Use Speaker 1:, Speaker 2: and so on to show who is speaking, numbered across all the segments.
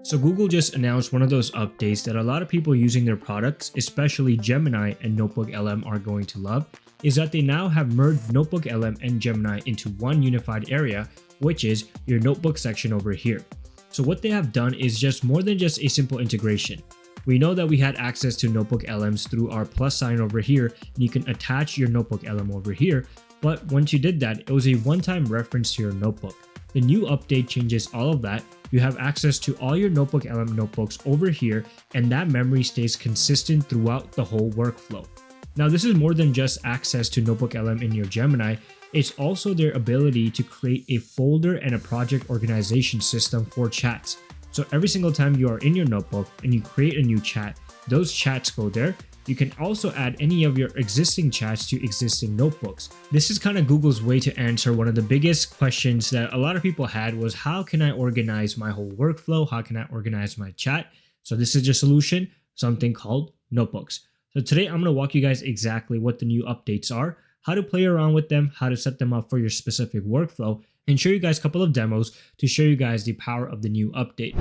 Speaker 1: So Google just announced one of those updates that a lot of people using their products, especially Gemini and NotebookLM, are going to love, is that they now have merged NotebookLM and Gemini into one unified area, which is your notebook section over here. So what they have done is just more than just a simple integration. We know that we had access to NotebookLMs through our plus sign over here, and you can attach your NotebookLM over here, but once you did that, it was a one-time reference to your notebook. The new update changes all of that. You have access to all your NotebookLM notebooks over here, and that memory stays consistent throughout the whole workflow. Now, this is more than just access to NotebookLM in your Gemini. It's also their ability to create a folder and a project organization system for chats. So every single time you are in your notebook and you create a new chat, those chats go there. You can also add any of your existing chats to existing notebooks. This is kind of Google's way to answer one of the biggest questions that a lot of people had was, how can I organize my whole workflow? How can I organize my chat? So this is your solution, something called notebooks. So today I'm going to walk you guys exactly what the new updates are, how to play around with them, how to set them up for your specific workflow, and show you guys a couple of demos to show you guys the power of the new update.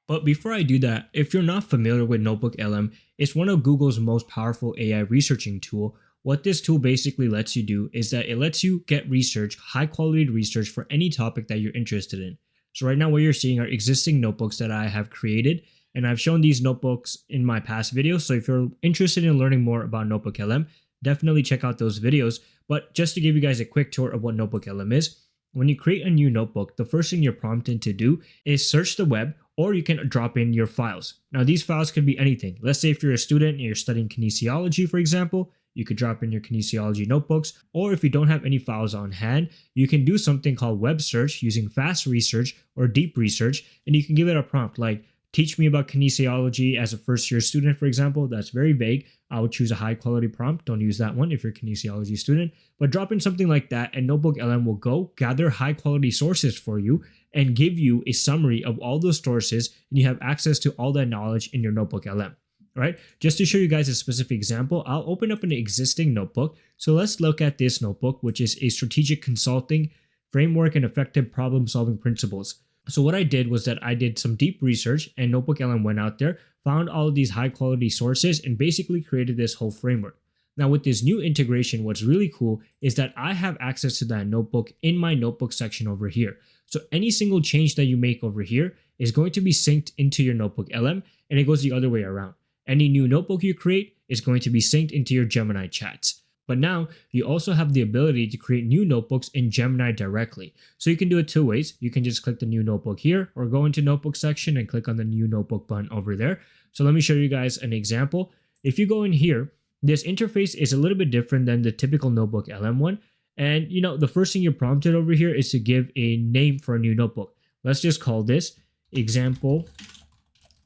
Speaker 1: But before I do that, if you're not familiar with NotebookLM, it's one of Google's most powerful AI researching tool. What this tool basically lets you do is that it lets you get research, high quality research for any topic that you're interested in. So right now what you're seeing are existing notebooks that I have created, and I've shown these notebooks in my past videos. So if you're interested in learning more about NotebookLM, definitely check out those videos. But just to give you guys a quick tour of what NotebookLM is, when you create a new notebook, the first thing you're prompted to do is search the web, or you can drop in your files. Now these files could be anything. Let's say if you're a student and you're studying kinesiology, for example, you could drop in your kinesiology notebooks, or if you don't have any files on hand, you can do something called web search using fast research or deep research, and you can give it a prompt like, teach me about kinesiology as a first year student, for example. That's very vague. I would choose a high quality prompt. Don't use that one if you're a kinesiology student, but drop in something like that and NotebookLM will go gather high quality sources for you and give you a summary of all those sources, and you have access to all that knowledge in your NotebookLM. All right, just to show you guys a specific example, I'll open up an existing notebook. So let's look at this notebook, which is a strategic consulting framework and effective problem solving principles. So what I did was that I did some deep research, and NotebookLM went out there, found all of these high quality sources, and basically created this whole framework. Now with this new integration, what's really cool is that I have access to that notebook in my notebook section over here. So any single change that you make over here is going to be synced into your NotebookLM, and it goes the other way around. Any new notebook you create is going to be synced into your Gemini chats. But now you also have the ability to create new notebooks in Gemini directly. So you can do it two ways. You can just click the new notebook here, or go into notebook section and click on the new notebook button over there. So let me show you guys an example. If you go in here, this interface is a little bit different than the typical NotebookLM one. And the first thing you're prompted over here is to give a name for a new notebook. Let's just call this example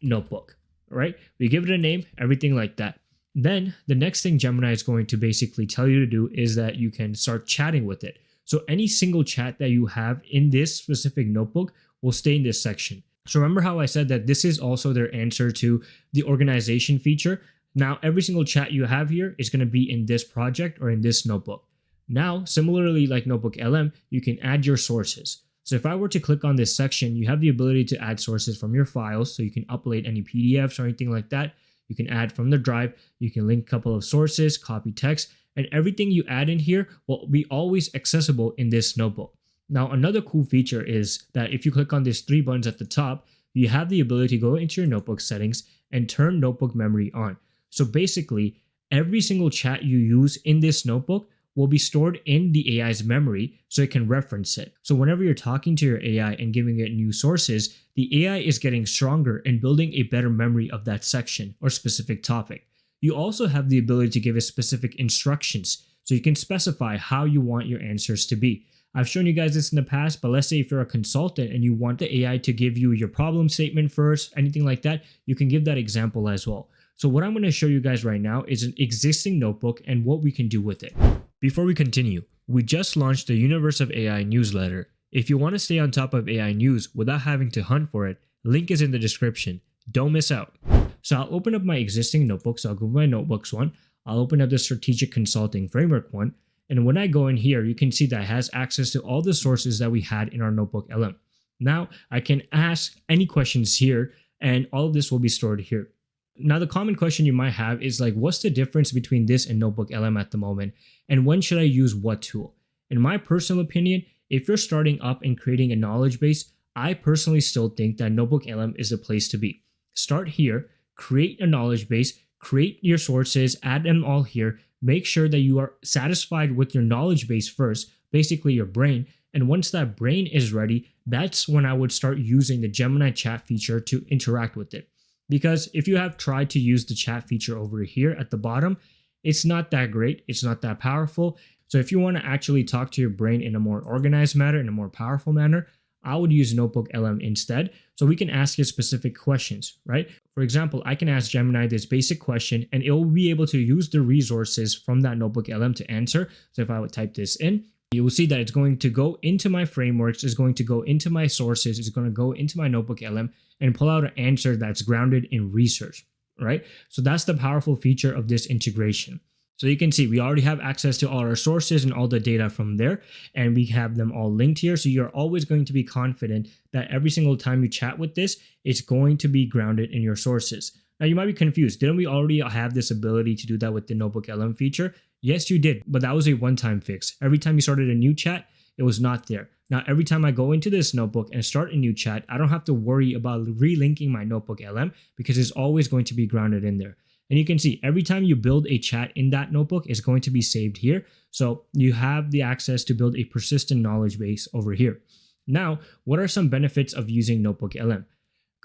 Speaker 1: notebook. All right, we give it a name, everything like that. Then the next thing Gemini is going to basically tell you to do is that you can start chatting with it. So any single chat that you have in this specific notebook will stay in this section. So remember how I said that this is also their answer to the organization feature. Now every single chat you have here is going to be in this project or in this notebook. Now, similarly like NotebookLM, you can add your sources. So if I were to click on this section, you have the ability to add sources from your files. So you can upload any PDFs or anything like that. You can add from the drive. You can link a couple of sources, copy text, and everything you add in here will be always accessible in this notebook. Now, another cool feature is that if you click on these three buttons at the top, you have the ability to go into your notebook settings and turn notebook memory on. So basically, every single chat you use in this notebook will be stored in the AI's memory so it can reference it. So whenever you're talking to your AI and giving it new sources, the AI is getting stronger and building a better memory of that section or specific topic. You also have the ability to give it specific instructions, so you can specify how you want your answers to be. I've shown you guys this in the past, but let's say if you're a consultant and you want the AI to give you your problem statement first, anything like that, you can give that example as well. So what I'm going to show you guys right now is an existing notebook and what we can do with it. Before we continue, we just launched the Universe of AI newsletter. If you want to stay on top of AI news without having to hunt for it, link is in the description. Don't miss out. So I'll open up my existing notebook. So I'll go to my notebooks one. I'll open up the strategic consulting framework one. And when I go in here, you can see that it has access to all the sources that we had in our NotebookLM. Now I can ask any questions here and all of this will be stored here. Now, the common question you might have is like, what's the difference between this and NotebookLM at the moment? And when should I use what tool? In my personal opinion, if you're starting up and creating a knowledge base, I personally still think that NotebookLM is the place to be. Start here, create a knowledge base, create your sources, add them all here. Make sure that you are satisfied with your knowledge base first, basically your brain. And once that brain is ready, that's when I would start using the Gemini chat feature to interact with it. Because if you have tried to use the chat feature over here at the bottom, it's not that great, it's not that powerful. So if you want to actually talk to your brain in a more organized manner, in a more powerful manner, I would use NotebookLM instead. So we can ask it specific questions, right? For example, I can ask Gemini this basic question and it will be able to use the resources from that NotebookLM to answer. So if I would type this in, you will see that it's going to go into my frameworks, it's going to go into my sources, it's going to go into my NotebookLM and pull out an answer that's grounded in research, right? So that's the powerful feature of this integration. So you can see we already have access to all our sources and all the data from there, and we have them all linked here. So you're always going to be confident that every single time you chat with this, it's going to be grounded in your sources. Now you might be confused. Didn't we already have this ability to do that with the NotebookLM feature? Yes, you did, but that was a one-time fix. Every time you started a new chat, it was not there. Now, every time I go into this notebook and start a new chat, I don't have to worry about relinking my NotebookLM because it's always going to be grounded in there. And you can see every time you build a chat in that notebook, it's going to be saved here. So you have the access to build a persistent knowledge base over here. Now, what are some benefits of using NotebookLM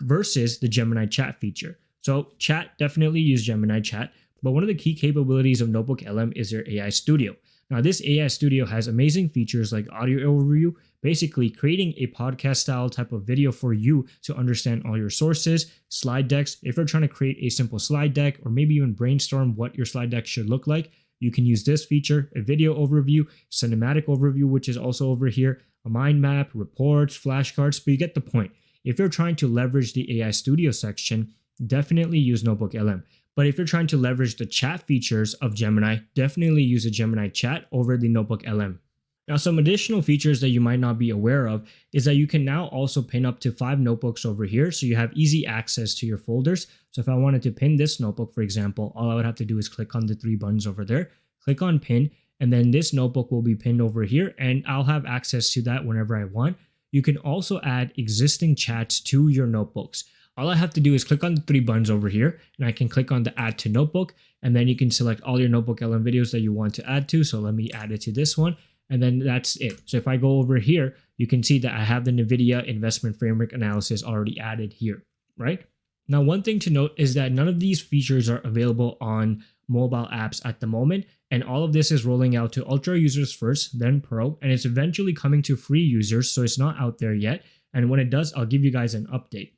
Speaker 1: versus the Gemini chat feature? So chat, definitely use Gemini chat, but one of the key capabilities of NotebookLM is their AI Studio. Now, this AI Studio has amazing features like audio overview, basically creating a podcast style type of video for you to understand all your sources, slide decks. If you're trying to create a simple slide deck or maybe even brainstorm what your slide deck should look like, you can use this feature, a video overview, cinematic overview, which is also over here, a mind map, reports, flashcards, but you get the point. If you're trying to leverage the AI Studio section, definitely use NotebookLM. But if you're trying to leverage the chat features of Gemini, definitely use a Gemini chat over the NotebookLM. Now, some additional features that you might not be aware of is that you can now also pin up to 5 notebooks over here, so you have easy access to your folders. So if I wanted to pin this notebook, for example, all I would have to do is click on the 3 buttons over there, click on pin, and then this notebook will be pinned over here, and I'll have access to that whenever I want. You can also add existing chats to your notebooks. All I have to do is click on the 3 buttons over here, and I can click on the add to notebook, and then you can select all your NotebookLM videos that you want to add to. So let me add it to this one, and then that's it. So if I go over here, you can see that I have the NVIDIA investment framework analysis already added here, right? Now, one thing to note is that none of these features are available on mobile apps at the moment, and all of this is rolling out to Ultra users first, then Pro, and it's eventually coming to free users, so it's not out there yet. And when it does, I'll give you guys an update.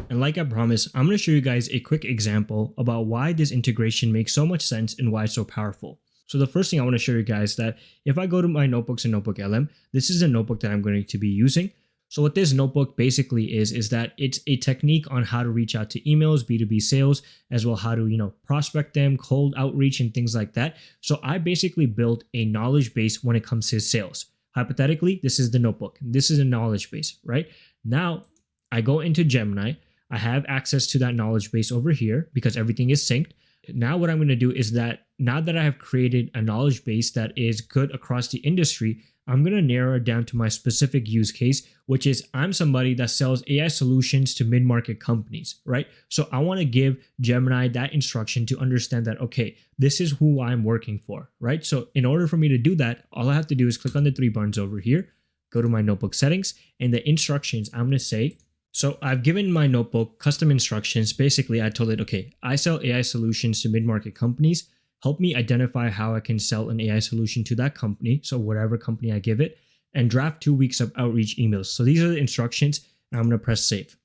Speaker 1: And like I promised, I'm going to show you guys a quick example about why this integration makes so much sense and why it's so powerful. So the first thing I want to show you guys that if I go to my notebooks in NotebookLM, this is a notebook that I'm going to be using. So what this notebook basically is that it's a technique on how to reach out to emails, B2B sales, as well how to, prospect them, cold outreach and things like that. So I basically built a knowledge base when it comes to sales. Hypothetically, this is the notebook. This is a knowledge base, right? Now I go into Gemini. I have access to that knowledge base over here because everything is synced. Now what I'm going to do is that now that I have created a knowledge base that is good across the industry, I'm going to narrow it down to my specific use case, which is I'm somebody that sells AI solutions to mid-market companies, right? So I want to give Gemini that instruction to understand that, okay, this is who I'm working for, right? So in order for me to do that, all I have to do is click on the 3 buttons over here, go to my notebook settings, and the instructions, I'm going to say, so I've given my notebook custom instructions. Basically, I told it, okay, I sell AI solutions to mid-market companies. Help me identify how I can sell an AI solution to that company. So whatever company I give it, and draft 2 weeks of outreach emails. So these are the instructions, and I'm going to press save.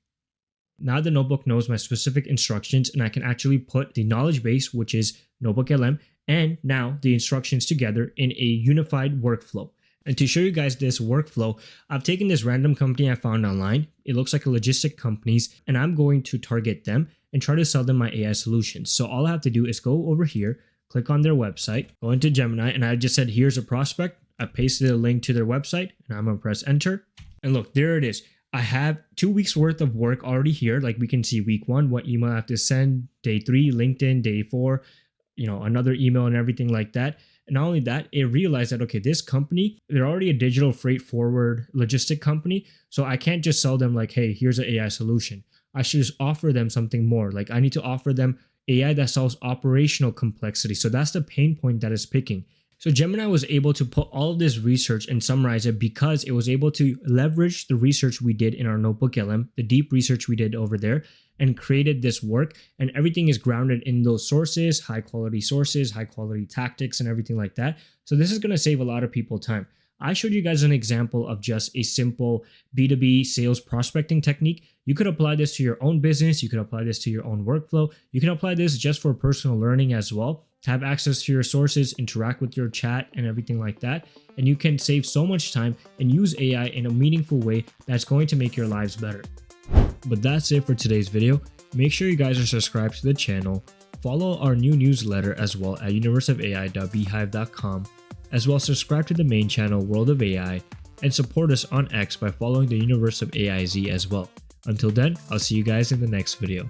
Speaker 1: Now the notebook knows my specific instructions, and I can actually put the knowledge base, which is NotebookLM, and now the instructions together in a unified workflow. And to show you guys this workflow, I've taken this random company I found online. It looks like a logistic companies, and I'm going to target them and try to sell them my AI solutions. So all I have to do is go over here, click on their website, go into Gemini, and I just said, here's a prospect. I pasted a link to their website, and I'm going to press enter. And look, there it is. I have 2 weeks worth of work already here. Like we can see week 1, what email I have to send, day 3, LinkedIn, day 4, another email and everything like that. And not only that, it realized that, okay, this company, they're already a digital freight forward logistic company. So I can't just sell them like, hey, here's an AI solution. I should just offer them something more. Like I need to offer them AI that solves operational complexity. So that's the pain point that it's picking. So Gemini was able to put all of this research and summarize it because it was able to leverage the research we did in our NotebookLM, the deep research we did over there, and created this work. And everything is grounded in those sources, high quality tactics and everything like that. So this is going to save a lot of people time. I showed you guys an example of just a simple B2B sales prospecting technique. You could apply this to your own business. You could apply this to your own workflow. You can apply this just for personal learning as well. Have access to your sources, interact with your chat and everything like that. And you can save so much time and use AI in a meaningful way that's going to make your lives better. But that's it for today's video. Make sure you guys are subscribed to the channel. Follow our new newsletter as well at universeofai.beehive.com. As well, subscribe to the main channel World of AI and support us on X by following the Universe of AIZ as well. Until then, I'll see you guys in the next video.